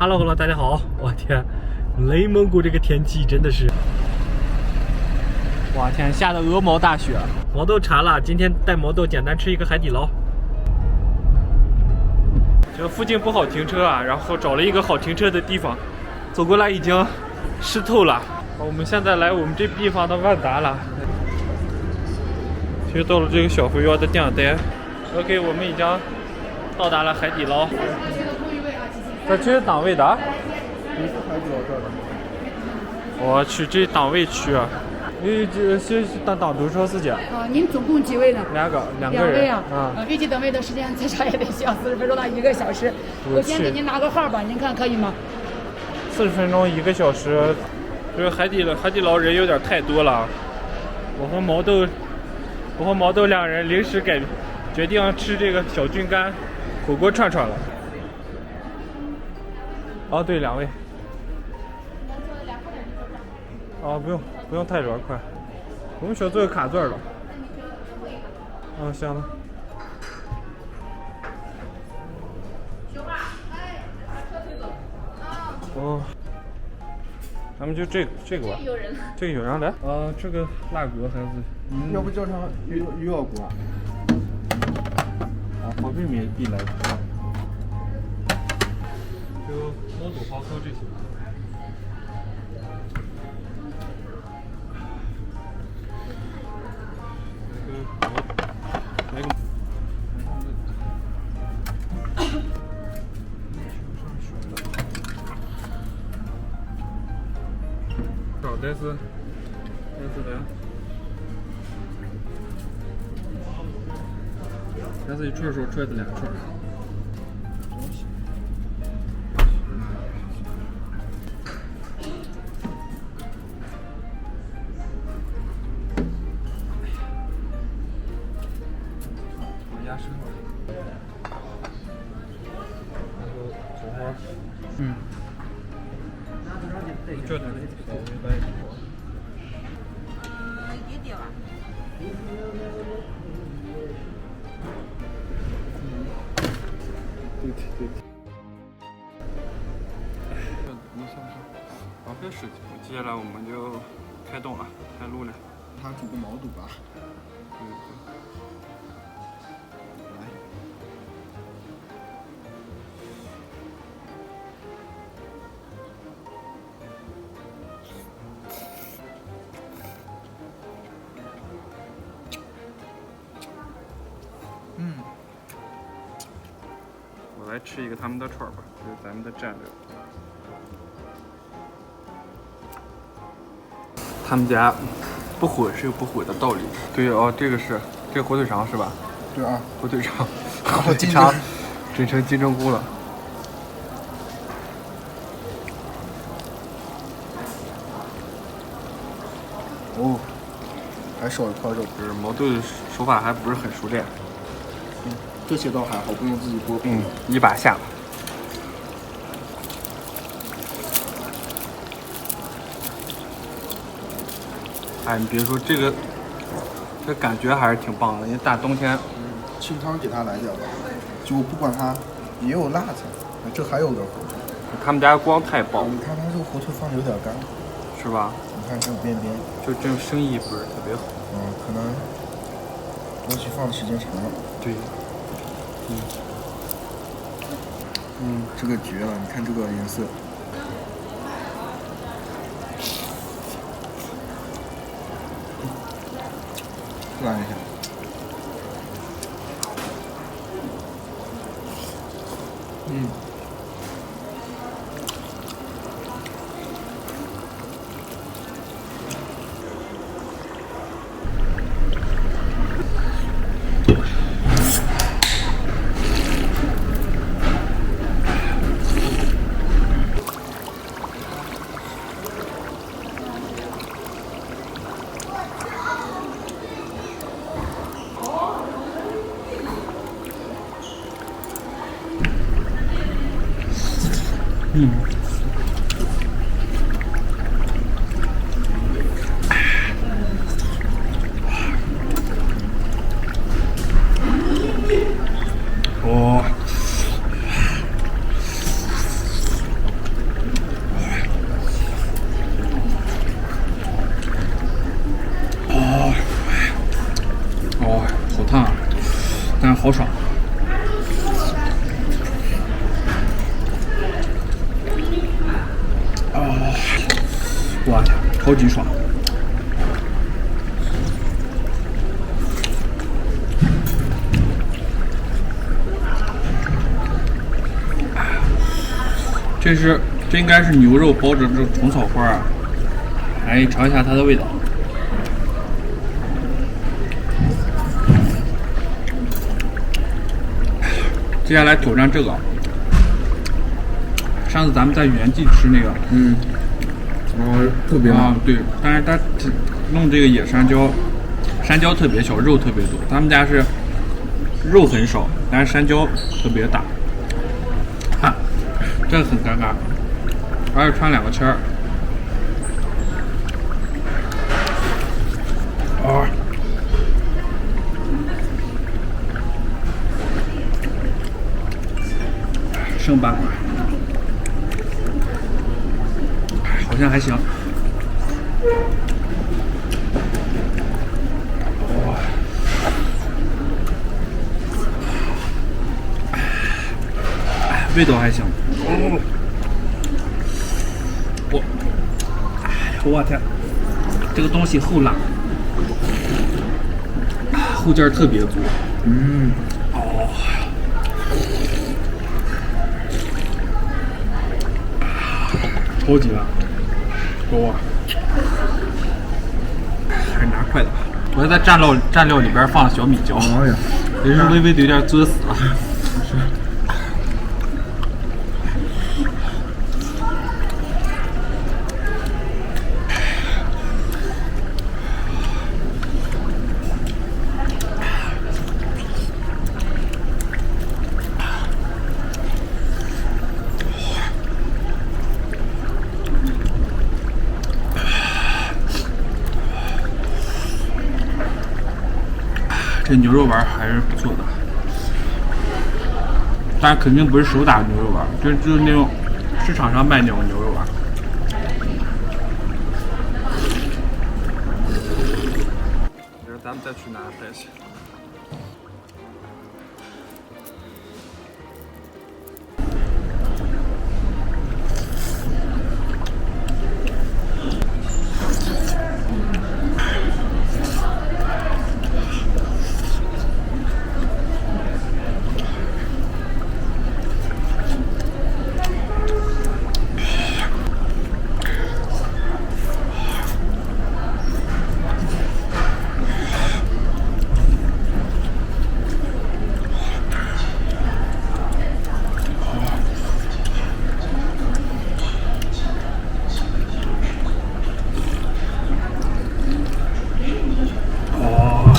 Hello， 大家好！我天，内蒙古这个天气真的是，哇天，下的鹅毛大雪，毛豆馋了，今天带毛豆简单吃一个海底捞。这附近不好停车啊，然后找了一个好停车的地方，走过来已经湿透了。我们现在来我们这地方的万达了，就到了这个小肥鸭的店单。OK， 我们已经到达了海底捞。这是档位的？你是海底捞这儿的？我去，这档位区啊。这当多长时间？您总共几位呢？两个位人啊。预计等位的时间最少也得需要40分钟到1个小时。我先给您拿个号吧，您看可以吗？40分钟1个小时，这个海底捞人有点太多了。我和毛豆两人临时决定吃这个小菌干火锅串了。哦，对，2位。哦，不用太热，快。我们需要做个卡座了。行了。哦，咱们就这个吧。这个有人来。这个辣锅还是？要不叫上鱼药锅？方便面必来。就毛豆、花烤这些。但是一串手出来的2串。鸭舌头。然后葱花。这的稍微来一点。一点吧。对。没想上，这事情。接下来我们就开动了，开路了。他煮个毛肚吧。对。来。我来吃一个他们的串吧，这是咱们的战略。他们家不火是有不火的道理。对哦，这个火腿肠是吧？对啊，火腿肠整成金针菇了。哦，还少一块肉。就是毛豆手法还不是很熟练。这些倒还好，不用自己剥皮。一把下。你别说这感觉还是挺棒的，因为大冬天。清汤给他来点吧，就不管它也有辣子。这还有个火腿。他们家光太爆。你看它这个火腿放的有点干，是吧？你看这种边，就这种生意不是特别好。可能东西放的时间长了。对。这个绝了！你看这个颜色。来一下。好爽。啊，我天，超级爽。这应该是牛肉包着这种虫草花啊，来尝一下它的味道。接下来挑战这个，上次咱们在原记吃那个，然后特别辣，对，但是它弄这个野山椒，山椒特别小，肉特别多。他们家是肉很少，但是山椒特别大，哈，这个很尴尬。而且穿2个签儿，啊，剩半块，好像还行。味道还行。我天，这个东西齁辣，后劲儿特别足。超级辣，哇！还是拿筷子吧。我在蘸料里边放了小米椒，哎呀，也是微微的有点作死了。这牛肉丸还是不错的，但肯定不是手打牛肉丸，就是那种市场上卖那种牛肉丸。咱们再去拿再去。